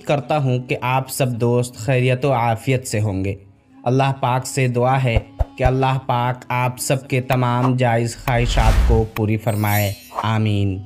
کرتا ہوں کہ آپ سب دوست خیریت و عافیت سے ہوں گے۔ اللہ پاک سے دعا ہے کہ اللہ پاک آپ سب کے تمام جائز خواہشات کو پوری فرمائے، آمین۔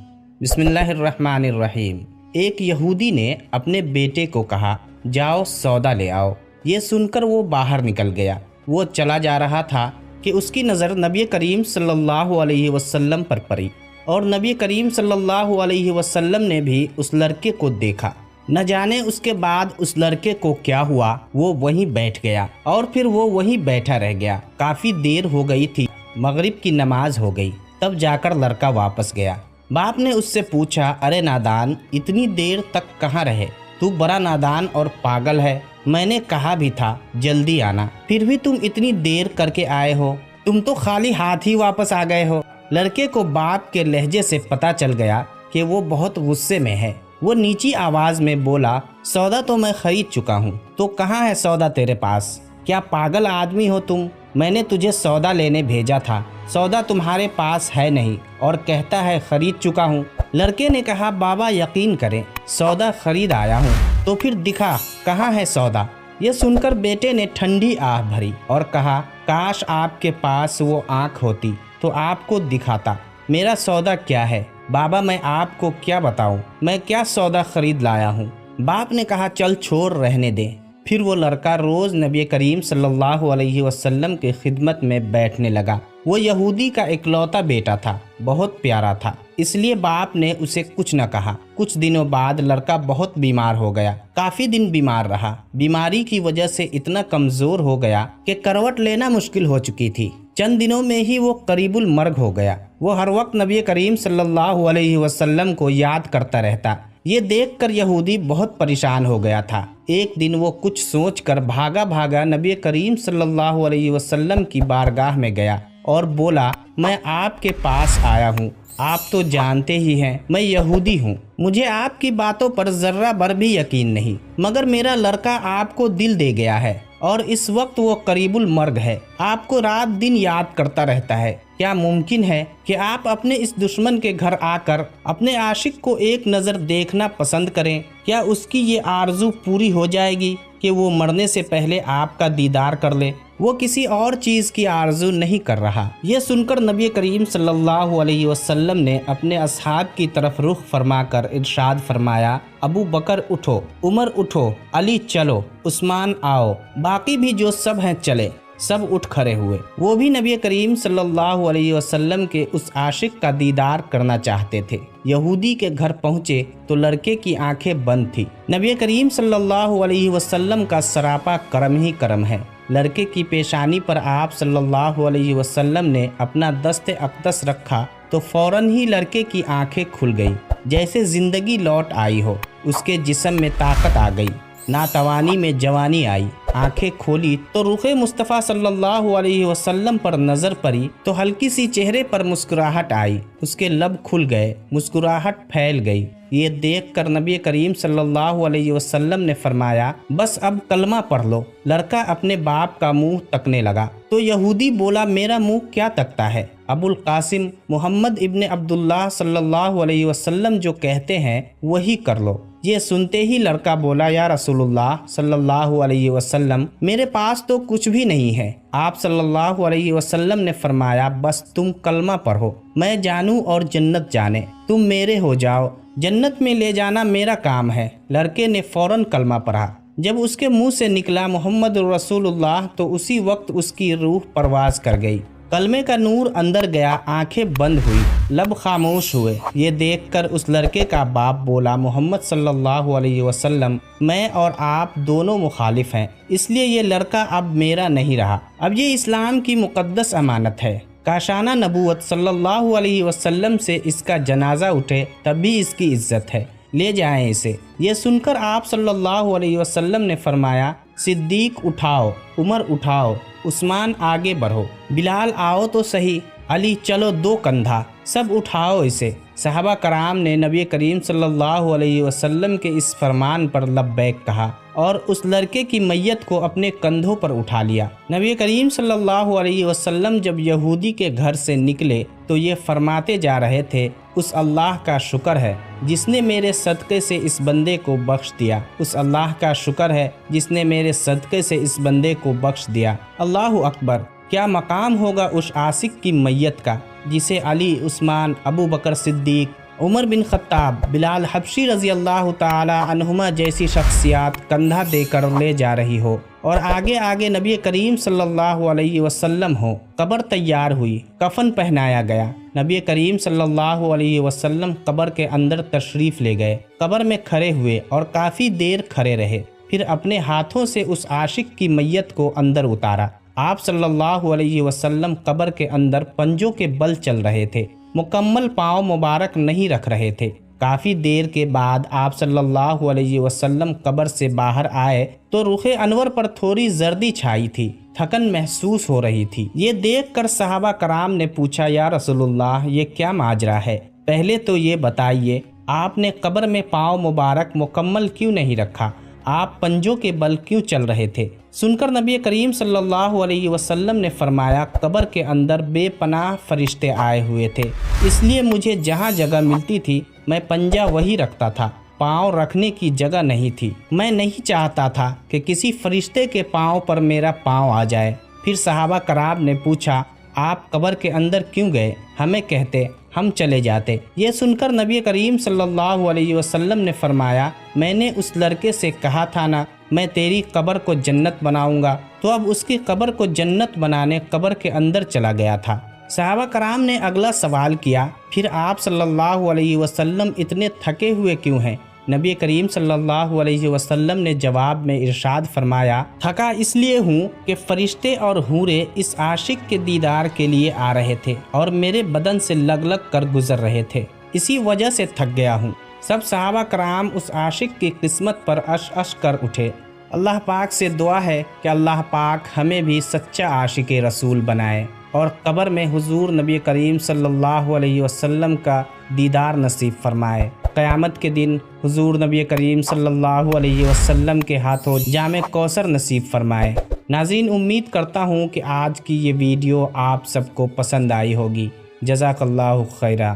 بسم اللہ الرحمن الرحیم۔ ایک یہودی نے اپنے بیٹے کو کہا، جاؤ سودا لے آؤ۔ یہ سن کر وہ باہر نکل گیا۔ وہ چلا جا رہا تھا کہ اس کی نظر نبی کریم صلی اللہ علیہ وسلم پر پڑی، اور نبی کریم صلی اللہ علیہ وسلم نے بھی اس لڑکے کو دیکھا۔ نہ جانے اس کے بعد اس لڑکے کو کیا ہوا، وہ وہیں بیٹھ گیا اور پھر وہ وہیں بیٹھا رہ گیا۔ کافی دیر ہو گئی تھی، مغرب کی نماز ہو گئی، تب جا کر لڑکا واپس گیا۔ باپ نے اس سے پوچھا، ارے نادان، اتنی دیر تک کہاں رہے؟ تو بڑا نادان اور پاگل ہے، میں نے کہا بھی تھا جلدی آنا، پھر بھی تم اتنی دیر کر کے آئے ہو، تم تو خالی ہاتھ ہی واپس آ گئے ہو۔ لڑکے کو باپ کے لہجے سے پتہ چل گیا کہ وہ بہت غصے میں ہے۔ وہ نیچی آواز میں بولا، سودا تو میں خرید چکا ہوں، تو کہاں ہے سودا تیرے پاس؟ کیا پاگل آدمی ہو تم؟ میں نے تجھے سودا لینے بھیجا تھا، سودا تمہارے پاس ہے نہیں اور کہتا ہے خرید چکا ہوں۔ لڑکے نے کہا، بابا یقین کریں، سودا خرید آیا ہوں۔ تو پھر دکھا، کہاں ہے سودا؟ یہ سن کر بیٹے نے ٹھنڈی آہ بھری اور کہا، کاش آپ کے پاس وہ آنکھ ہوتی تو آپ کو دکھاتا میرا سودا کیا ہے۔ بابا میں آپ کو کیا بتاؤں، میں کیا سودا خرید لایا ہوں؟ باپ نے کہا، چل چھوڑ، رہنے دے۔ پھر وہ لڑکا روز نبی کریم صلی اللہ علیہ وسلم کی خدمت میں بیٹھنے لگا۔ وہ یہودی کا اکلوتا بیٹا تھا، بہت پیارا تھا، اس لیے باپ نے اسے کچھ نہ کہا۔ کچھ دنوں بعد لڑکا بہت بیمار ہو گیا، کافی دن بیمار رہا۔ بیماری کی وجہ سے اتنا کمزور ہو گیا کہ کروٹ لینا مشکل ہو چکی تھی۔ چند دنوں میں ہی وہ قریب المرگ ہو گیا۔ وہ ہر وقت نبی کریم صلی اللہ علیہ وسلم کو یاد کرتا رہتا۔ یہ دیکھ کر یہودی بہت پریشان ہو گیا تھا۔ ایک دن وہ کچھ سوچ کر بھاگا بھاگا نبی کریم صلی اللہ علیہ وسلم کی بارگاہ میں گیا اور بولا، میں آپ کے پاس آیا ہوں، آپ تو جانتے ہی ہیں میں یہودی ہوں، مجھے آپ کی باتوں پر ذرہ بھر بھی یقین نہیں، مگر میرا لڑکا آپ کو دل دے گیا ہے اور اس وقت وہ قریب المرگ ہے، آپ کو رات دن یاد کرتا رہتا ہے۔ کیا ممکن ہے کہ آپ اپنے اس دشمن کے گھر آ کر اپنے عاشق کو ایک نظر دیکھنا پسند کریں؟ کیا اس کی یہ آرزو پوری ہو جائے گی کہ وہ مرنے سے پہلے آپ کا دیدار کر لے؟ وہ کسی اور چیز کی آرزو نہیں کر رہا۔ یہ سن کر نبی کریم صلی اللہ علیہ وسلم نے اپنے اصحاب کی طرف رخ فرما کر ارشاد فرمایا، ابو بکر اٹھو، عمر اٹھو، علی چلو، عثمان آؤ، باقی بھی جو سب ہیں چلے۔ سب اٹھ کھڑے ہوئے۔ وہ بھی نبی کریم صلی اللہ علیہ وسلم کے اس عاشق کا دیدار کرنا چاہتے تھے۔ یہودی کے گھر پہنچے تو لڑکے کی آنکھیں بند تھی۔ نبی کریم صلی اللہ علیہ وسلم کا سراپا کرم ہی کرم ہے۔ لڑکے کی پیشانی پر آپ صلی اللہ علیہ وسلم نے اپنا دست اقدس رکھا تو فوراً ہی لڑکے کی آنکھیں کھل گئی، جیسے زندگی لوٹ آئی ہو۔ اس کے جسم میں طاقت آ گئی، ناتوانی میں جوانی آئی۔ آنکھیں کھولی تو رخ مصطفیٰ صلی اللہ علیہ وسلم پر نظر پڑی تو ہلکی سی چہرے پر مسکراہٹ آئی، اس کے لب کھل گئے، مسکراہٹ پھیل گئی۔ یہ دیکھ کر نبی کریم صلی اللہ علیہ وسلم نے فرمایا، بس اب کلمہ پڑھ لو۔ لڑکا اپنے باپ کا منہ تکنے لگا تو یہودی بولا، میرا منہ کیا تکتا ہے؟ ابو القاسم محمد ابن عبداللہ صلی اللہ علیہ وسلم جو کہتے ہیں وہی کر لو۔ یہ سنتے ہی لڑکا بولا، یا رسول اللہ صلی اللہ علیہ وسلم، میرے پاس تو کچھ بھی نہیں ہے۔ آپ صلی اللہ علیہ وسلم نے فرمایا، بس تم کلمہ پڑھو، میں جانوں اور جنت جانے، تم میرے ہو جاؤ، جنت میں لے جانا میرا کام ہے۔ لڑکے نے فوراً کلمہ پڑھا۔ جب اس کے منہ سے نکلا محمد رسول اللہ تو اسی وقت اس کی روح پرواز کر گئی۔ کلمے کا نور اندر گیا، آنکھیں بند ہوئی، لب خاموش ہوئے۔ یہ دیکھ کر اس لڑکے کا باپ بولا، محمد صلی اللہ علیہ وسلم، میں اور آپ دونوں مخالف ہیں، اس لیے یہ لڑکا اب میرا نہیں رہا، اب یہ اسلام کی مقدس امانت ہے۔ کاشانہ نبوت صلی اللہ علیہ وسلم سے اس کا جنازہ اٹھے تب بھی اس کی عزت ہے، لے جائیں اسے۔ یہ سن کر آپ صلی اللہ علیہ وسلم نے فرمایا، صدیق اٹھاؤ، عمر اٹھاؤ، عثمان آگے بڑھو، بلال آؤ تو صحیح، علی چلو دو کندھا، سب اٹھاؤ اسے۔ صحابہ کرام نے نبی کریم صلی اللہ علیہ وسلم کے اس فرمان پر لبیک کہا اور اس لڑکے کی میت کو اپنے کندھوں پر اٹھا لیا۔ نبی کریم صلی اللہ علیہ وسلم جب یہودی کے گھر سے نکلے تو یہ فرماتے جا رہے تھے اس اللہ کا شکر ہے جس نے میرے صدقے سے اس بندے کو بخش دیا، اس اللہ کا شکر ہے جس نے میرے صدقے سے اس بندے کو بخش دیا۔ اللہ اکبر! کیا مقام ہوگا اس عاشق کی میت کا جسے علی، عثمان، ابو بکر صدیق، عمر بن خطاب، بلال حبشی رضی اللہ تعالی عنہما جیسی شخصیات کندھا دے کر لے جا رہی ہو، اور آگے آگے نبی کریم صلی اللہ علیہ وسلم ہو۔ قبر تیار ہوئی، کفن پہنایا گیا، نبی کریم صلی اللہ علیہ وسلم قبر کے اندر تشریف لے گئے، قبر میں کھڑے ہوئے اور کافی دیر کھڑے رہے، پھر اپنے ہاتھوں سے اس عاشق کی میت کو اندر اتارا۔ آپ صلی اللہ علیہ وسلم قبر کے اندر پنجوں کے بل چل رہے تھے، مکمل پاؤں مبارک نہیں رکھ رہے تھے۔ کافی دیر کے بعد آپ صلی اللہ علیہ وسلم قبر سے باہر آئے تو رخ انور پر تھوڑی زردی چھائی تھی، تھکن محسوس ہو رہی تھی۔ یہ دیکھ کر صحابہ کرام نے پوچھا، یا رسول اللہ، یہ کیا ماجرا ہے؟ پہلے تو یہ بتائیے آپ نے قبر میں پاؤں مبارک مکمل کیوں نہیں رکھا؟ آپ پنجوں کے بل کیوں چل رہے تھے؟ سن کر نبی کریم صلی اللہ علیہ وسلم نے فرمایا، قبر کے اندر بے پناہ فرشتے آئے ہوئے تھے، اس لیے مجھے جہاں جگہ ملتی تھی میں پنجہ وہی رکھتا تھا، پاؤں رکھنے کی جگہ نہیں تھی۔ میں نہیں چاہتا تھا کہ کسی فرشتے کے پاؤں پر میرا پاؤں آ جائے۔ پھر صحابہ کرام نے پوچھا، آپ قبر کے اندر کیوں گئے؟ ہمیں کہتے، ہم چلے جاتے۔ یہ سن کر نبی کریم صلی اللہ علیہ وسلم نے فرمایا، میں نے اس لڑکے سے کہا تھا نا، میں تیری قبر کو جنت بناؤں گا، تو اب اس کی قبر کو جنت بنانے قبر کے اندر چلا گیا تھا۔ صحابہ کرام نے اگلا سوال کیا، پھر آپ صلی اللہ علیہ وسلم اتنے تھکے ہوئے کیوں ہیں؟ نبی کریم صلی اللہ علیہ وسلم نے جواب میں ارشاد فرمایا، تھکا اس لیے ہوں کہ فرشتے اور حوریں اس عاشق کے دیدار کے لیے آ رہے تھے اور میرے بدن سے لگ لگ کر گزر رہے تھے، اسی وجہ سے تھک گیا ہوں۔ سب صحابہ کرام اس عاشق کی قسمت پر عش عش کر اٹھے۔ اللہ پاک سے دعا ہے کہ اللہ پاک ہمیں بھی سچا عاشق رسول بنائے اور قبر میں حضور نبی کریم صلی اللہ علیہ وسلم کا دیدار نصیب فرمائے۔ قیامت کے دن حضور نبی کریم صلی اللہ علیہ وسلم کے ہاتھوں جام کوثر نصیب فرمائے۔ ناظرین، امید کرتا ہوں کہ آج کی یہ ویڈیو آپ سب کو پسند آئی ہوگی۔ جزاک اللہ خیرہ۔